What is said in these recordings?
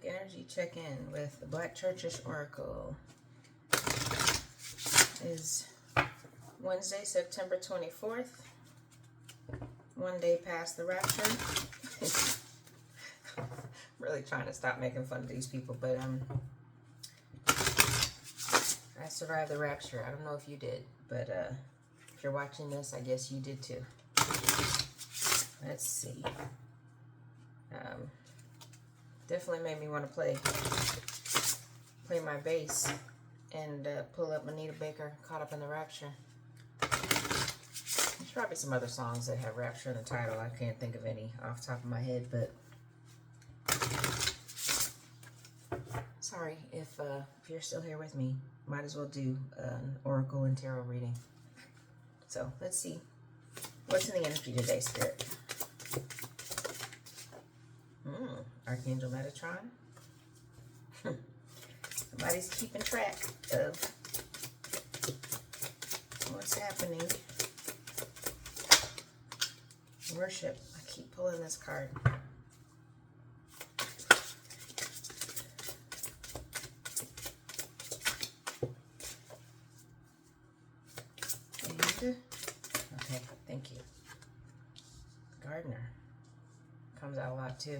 Energy check-in with the Black Churchish Oracle is Wednesday, September 24th. One day past the rapture. Really trying to stop making fun of these people, but I survived the rapture. I don't know if you did, but if you're watching this, I guess you did too. Let's see. Definitely made me want to play my bass and pull up Anita Baker, Caught Up in the Rapture. There's probably some other songs that have rapture in the title. I can't think of any off the top of my head, but sorry if you're still here with me. Might as well do an oracle and tarot reading. So let's see what's in the energy today, Spirit. Archangel Metatron. Somebody's keeping track of what's happening. Worship. I keep pulling this card. And, okay, thank you. Gardener. Comes out a lot too.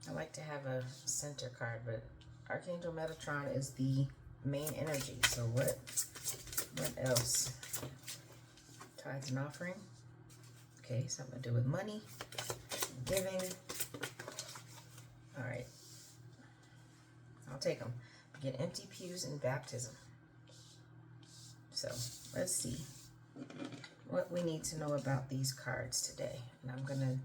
I like to have a center card, but Archangel Metatron is the main energy. So what else? Tithes and offering. Okay, something to do with money, giving. All right. I'll take them. Get empty pews and baptism. So let's see what we need to know about these cards today. And I'm going to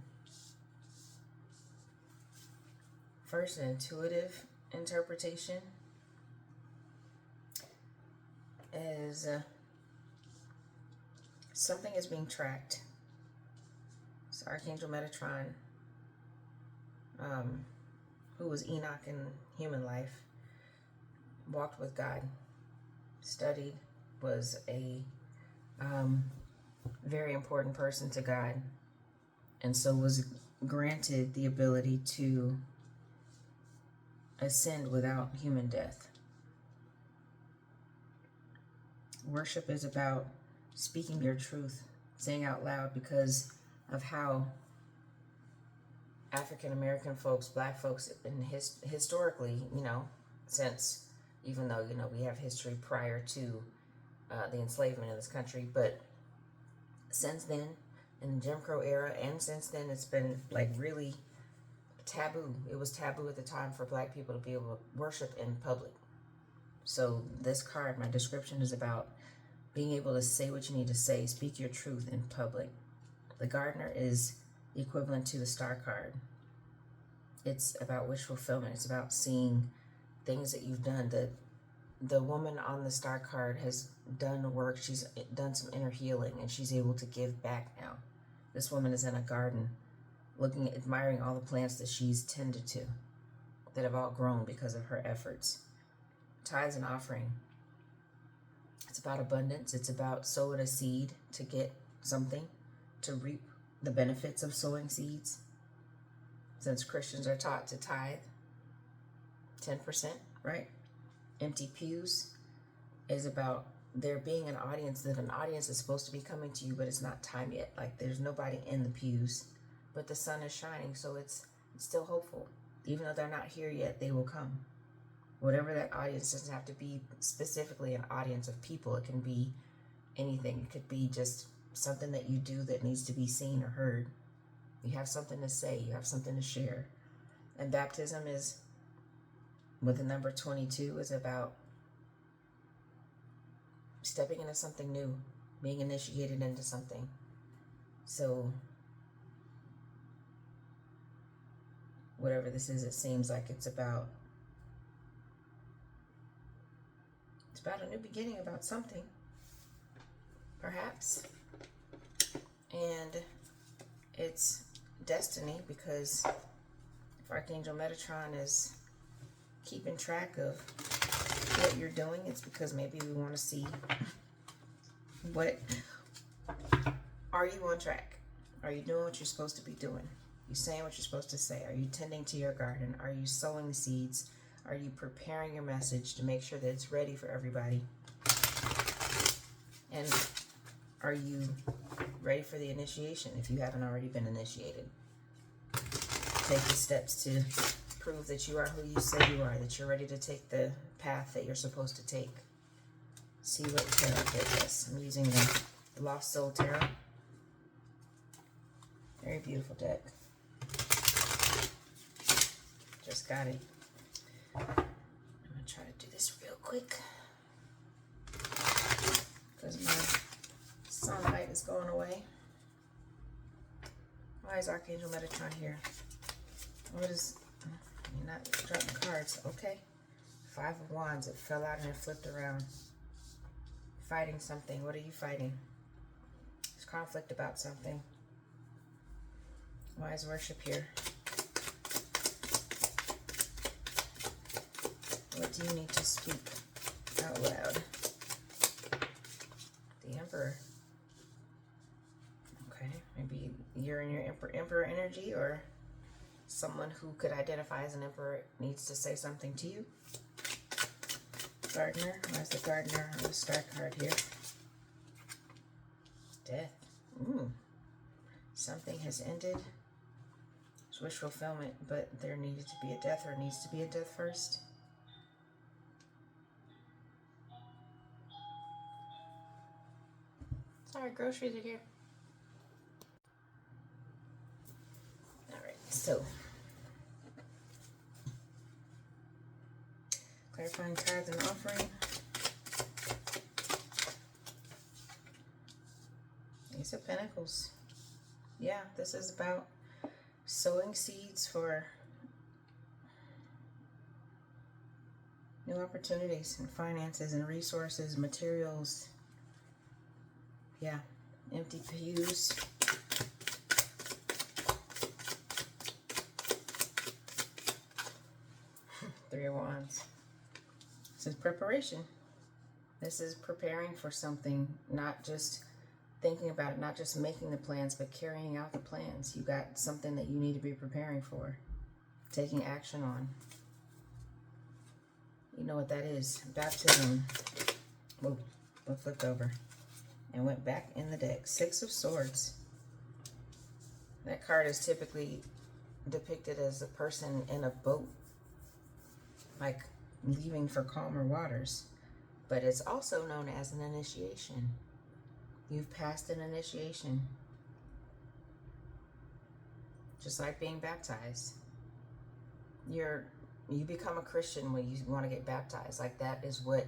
first, an intuitive interpretation is something is being tracked. So Archangel Metatron, who was Enoch in human life, walked with God, studied, was a very important person to God, and so was granted the ability to ascend without human death. Worship is about speaking your truth, saying out loud, because of how African American folks, black folks, and historically, since, even though, we have history prior to the enslavement in this country, but since then, in the Jim Crow era, and since then, it's been like really taboo. It was taboo at the time for black people to be able to worship in public. So this card, my description, is about being able to say what you need to say, speak your truth in public. The gardener is equivalent to the star card. It's about wish fulfillment. It's about seeing things that you've done. The woman on the star card has done work. She's done some inner healing, and she's able to give back now. This woman is in a garden, admiring all the plants that she's tended to, that have all grown because of her efforts. Tithes and offering. It's about abundance. It's about sowing a seed to get something, to reap the benefits of sowing seeds. Since Christians are taught to tithe 10%, right? Empty pews is about there being an audience, that an audience is supposed to be coming to you, but it's not time yet. Like, there's nobody in the pews, but the sun is shining, so it's still hopeful. Even though they're not here yet, they will come. Whatever that audience, doesn't have to be specifically an audience of people. It can be anything. It could be just something that you do that needs to be seen or heard. You have something to say. You have something to share. And baptism is, with the number 22, is about stepping into something new, being initiated into something. So whatever this is, it seems like it's about a new beginning, about something, perhaps. And it's destiny, because if Archangel Metatron is keeping track of what you're doing, it's because maybe we want to see what, are you on track? Are you doing what you're supposed to be doing? You saying what you're supposed to say? Are you tending to your garden? Are you sowing seeds? Are you preparing your message to make sure that it's ready for everybody? And are you ready for the initiation if you haven't already been initiated? Take the steps to prove that you are who you say you are, that you're ready to take the path that you're supposed to take. See what tarot gives us. I'm using the Lost Soul Tarot. Very beautiful deck. Just got it. I'm going to try to do this real quick because my sunlight is going away. Why is Archangel Metatron here? What is... You're not dropping cards. Okay. 5 of Wands. It fell out and it flipped around. Fighting something. What are you fighting? There's conflict about something. Why is worship here? What do you need to speak out loud? The Emperor. Okay. Maybe you're in your Emperor energy, or someone who could identify as an emperor needs to say something to you. Gardener. Why is the Gardener on the Star card here? Death. Something has ended. It's wish fulfillment, but there needed to be a death, or needs to be a death first. Sorry, groceries are here. Alright, so clarifying tithes and offering. Ace of Pentacles. Yeah, this is about sowing seeds for new opportunities and finances and resources, materials. Yeah, empty pews. Three of Wands. This is preparation. This is preparing for something, not just thinking about it, not just making the plans, but carrying out the plans. You got something that you need to be preparing for, taking action on. You know what that is. Baptism. Whoa, what flipped over and went back in the deck. 6 of Swords. That card is typically depicted as a person in a boat, like leaving for calmer waters, but it's also known as an initiation. You've passed an initiation, just like being baptized. You become a Christian when you want to get baptized. Like, that is what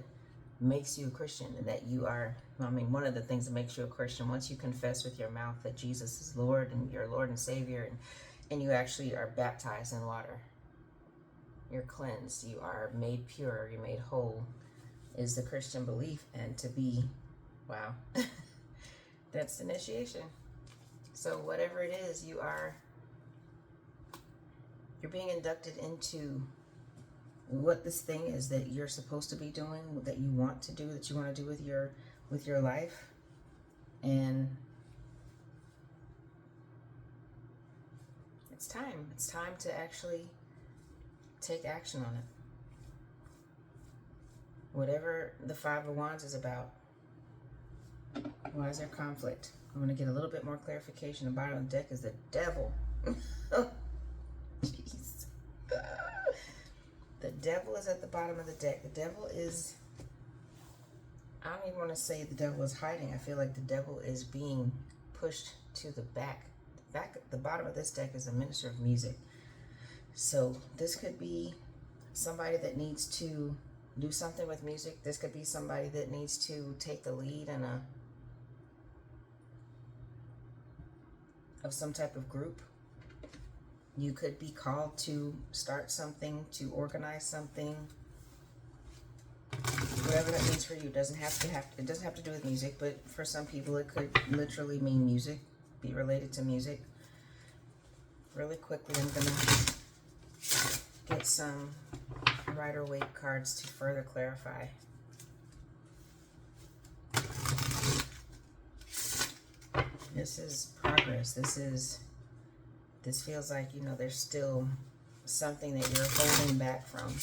makes you a Christian, and that you are, I mean, one of the things that makes you a Christian, once you confess with your mouth that Jesus is Lord and your Lord and Savior, and you actually are baptized in water, you're cleansed, you are made pure, you're made whole, is the Christian belief. And to be, wow, that's initiation. So whatever it is, you're being inducted into what this thing is that you're supposed to be doing, that you want to do, that you want to do with your life. And it's time to actually take action on it. Whatever the 5 of Wands is about. Why is there conflict? I'm going to get a little bit more clarification. The bottom of the deck is the Devil. Jeez. The Devil is at the bottom of the deck. The Devil is, I don't even want to say the Devil is hiding. I feel like the Devil is being pushed to the back. The bottom of this deck is a Minister of Music. So this could be somebody that needs to do something with music. This could be somebody that needs to take the lead in of some type of group. You could be called to start something, to organize something. Whatever that means for you. It doesn't have to do with music, but for some people it could literally mean music, be related to music. Really quickly, I'm gonna get some Rider-Waite cards to further clarify. This is progress. This is This feels like, you know, there's still something that you're holding back from,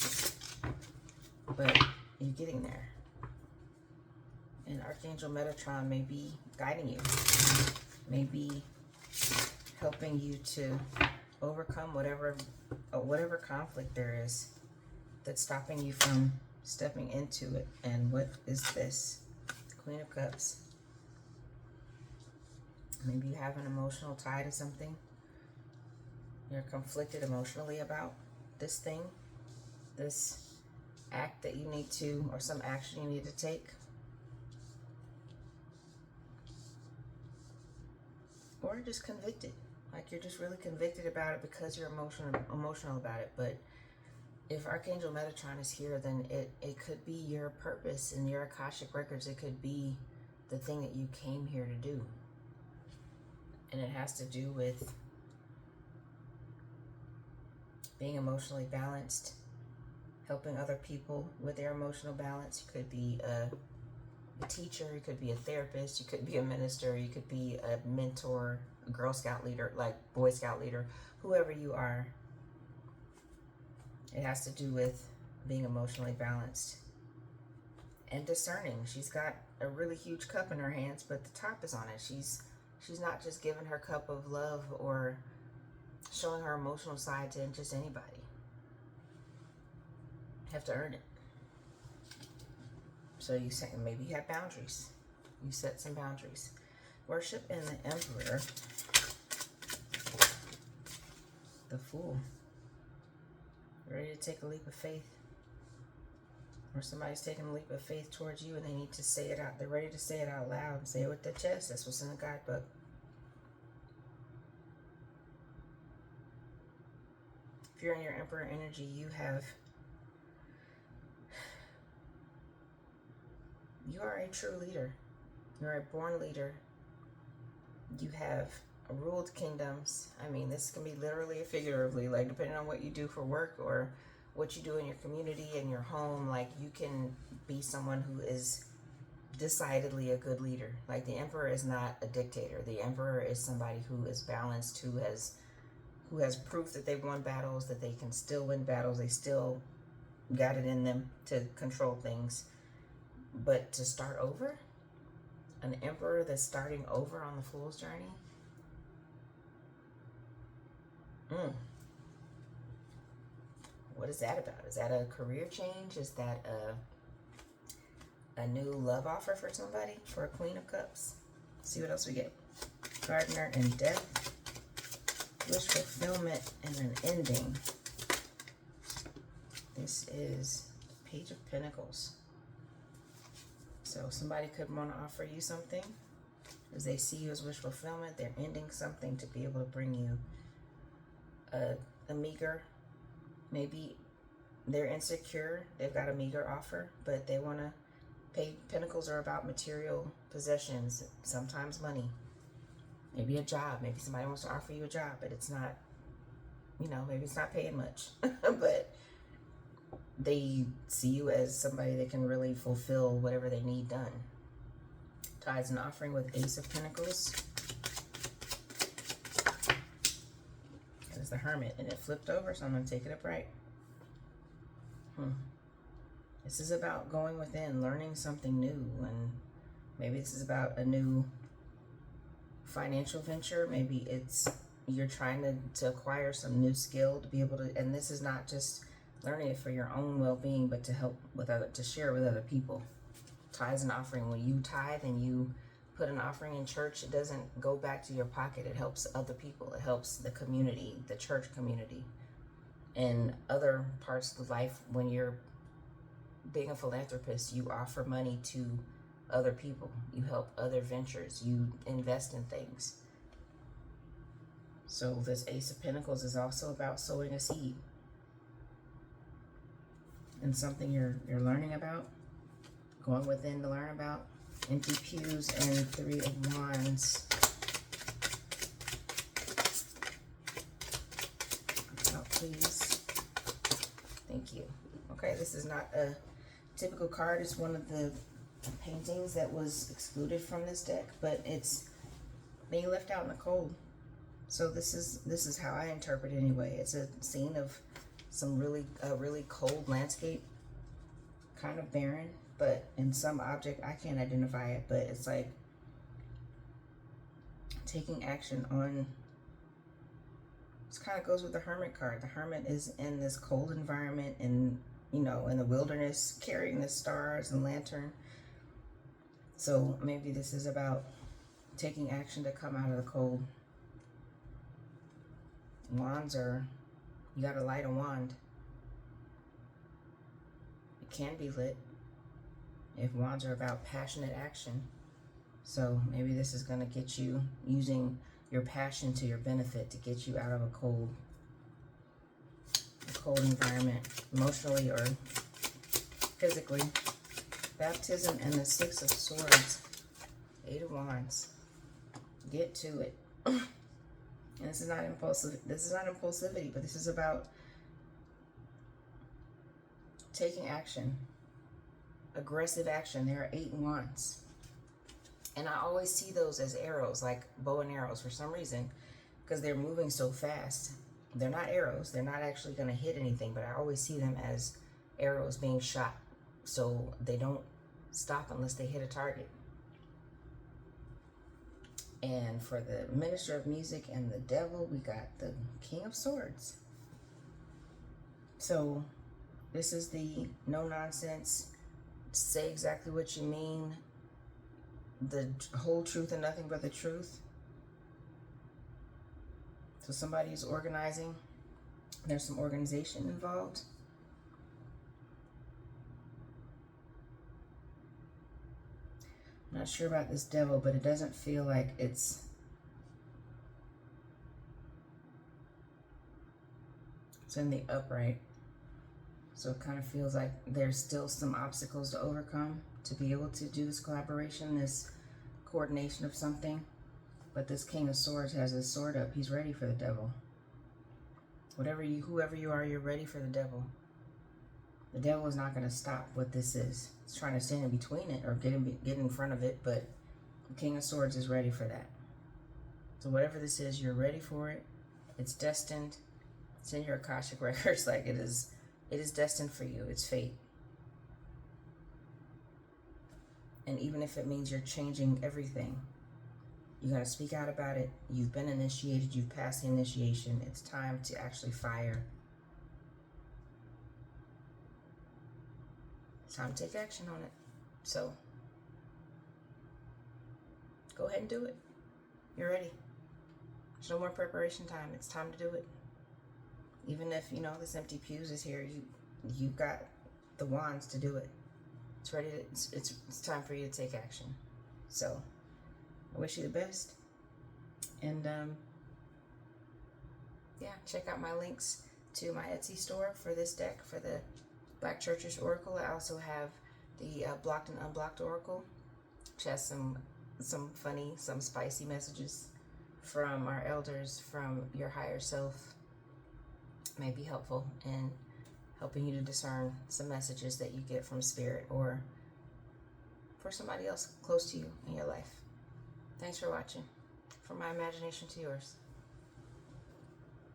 but you're getting there. And Archangel Metatron may be guiding you, may be helping you to overcome whatever conflict there is that's stopping you from stepping into it. And what is this? Queen of Cups. Maybe you have an emotional tie to something. You're conflicted emotionally about this thing, this act that you need to, or some action you need to take. Or just convicted. Like you're just really convicted about it because you're emotional about it. But if Archangel Metatron is here, then it could be your purpose in your Akashic records. It could be the thing that you came here to do. And it has to do with being emotionally balanced, helping other people with their emotional balance. You could be a teacher, you could be a therapist, you could be a minister, you could be a mentor, a Girl Scout leader, like Boy Scout leader, whoever you are. It has to do with being emotionally balanced and discerning. She's got a really huge cup in her hands, but the top is on it. She's not just giving her cup of love or showing her emotional side to just anybody. You have to earn it. So you say, maybe you have boundaries. You set some boundaries. Worship in the Emperor. The Fool. Ready to take a leap of faith. Or somebody's taking a leap of faith towards you and they need to say it out. They're ready to say it out loud. Say it with their chest. That's what's in the guidebook. If you're in your Emperor energy, you are a true leader. You're a born leader. You have ruled kingdoms. I mean, this can be literally or figuratively, like depending on what you do for work or what you do in your community and your home. Like you can be someone who is decidedly a good leader. Like the Emperor is not a dictator. The Emperor is somebody who is balanced, who has proof that they've won battles, that they can still win battles. They still got it in them to control things. But to start over, an Emperor that's starting over on the Fool's journey. What is that about? Is that a career change? Is that a new love offer for somebody? For a Queen of Cups? Let's see what else we get. Gardener and Death. Wish fulfillment and an ending. This is Page of Pentacles. So somebody could want to offer you something. As they see you as wish fulfillment, they're ending something to be able to bring you a meager, maybe they're insecure, they've got a meager offer, but they want to pay. Pentacles are about material possessions, sometimes money, maybe a job. Maybe somebody wants to offer you a job, but it's not, you know, maybe it's not paying much, but they see you as somebody that can really fulfill whatever they need done. Tithes and offering with Ace of Pentacles. That is the Hermit, and it flipped over, so I'm going to take it upright. This is about going within, learning something new, and maybe this is about a new financial venture. Maybe it's you're trying to acquire some new skill to be able to, and this is not just learning it for your own well-being, but to help with to share with other people. Tithes and offering. When you tithe and you put an offering in church, it doesn't go back to your pocket. It helps other people. It helps the community, the church community. In other parts of life, when you're being a philanthropist, you offer money to other people. You help other ventures. You invest in things. So this Ace of Pentacles is also about sowing a seed and something you're learning about, going within to learn about. Empty pews and Three of Wands. Out, please. Thank you. Okay, this is not a typical card. It's one of the paintings that was excluded from this deck, but it's being left out in the cold. So this is how I interpret it anyway. It's a scene of some really cold landscape, kind of barren, but in some object, I can't identify it, but it's like taking action on. This kind of goes with the Hermit card. The Hermit is in this cold environment and, you know, in the wilderness, carrying the stars and lantern. So maybe this is about taking action to come out of the cold. Wands are, you gotta light a wand. It can be lit if wands are about passionate action. So maybe this is gonna get you using your passion to your benefit to get you out of a cold environment, emotionally or physically. Baptism and the Six of Swords, Eight of Wands. Get to it. And this is not impulsive. This is not impulsivity, but this is about taking action, aggressive action. There are 8 wands. And I always see those as arrows, like bow and arrows for some reason, because they're moving so fast. They're not arrows. They're not actually going to hit anything, but I always see them as arrows being shot. So they don't stop unless they hit a target. And for the Minister of Music and the Devil, we got the King of Swords. So this is the no nonsense, say exactly what you mean, the whole truth and nothing but the truth. So somebody is organizing. There's some organization involved. I'm not sure about this devil, but it doesn't feel like it's in the upright. So it kind of feels like there's still some obstacles to overcome to be able to do this collaboration, this coordination of something. But this King of Swords has his sword up. He's ready for the devil. Whoever you are, you're ready for the devil. The devil is not going to stop what this is. He's trying to stand in between it or get in front of it, but the King of Swords is ready for that. So whatever this is, you're ready for it. It's destined. It's in your Akashic records. Like it is destined for you. It's fate. And even if it means you're changing everything, you got to speak out about it. You've been initiated. You've passed the initiation. It's time to actually fire. It's time to take action on it. So go ahead and do it. You're ready. There's no more preparation time. It's time to do it. Even if, you know, this empty pews is here, you've got the wands to do it. It's ready to, it's time for you to take action. So I wish you the best. And yeah, check out my links to my Etsy store for this deck, for the Black Church's Oracle. I also have the Blocked and Unblocked Oracle, which has some funny, some spicy messages from our elders, from your higher self. May be helpful in helping you to discern some messages that you get from spirit or for somebody else close to you in your life. Thanks for watching. From my imagination to yours.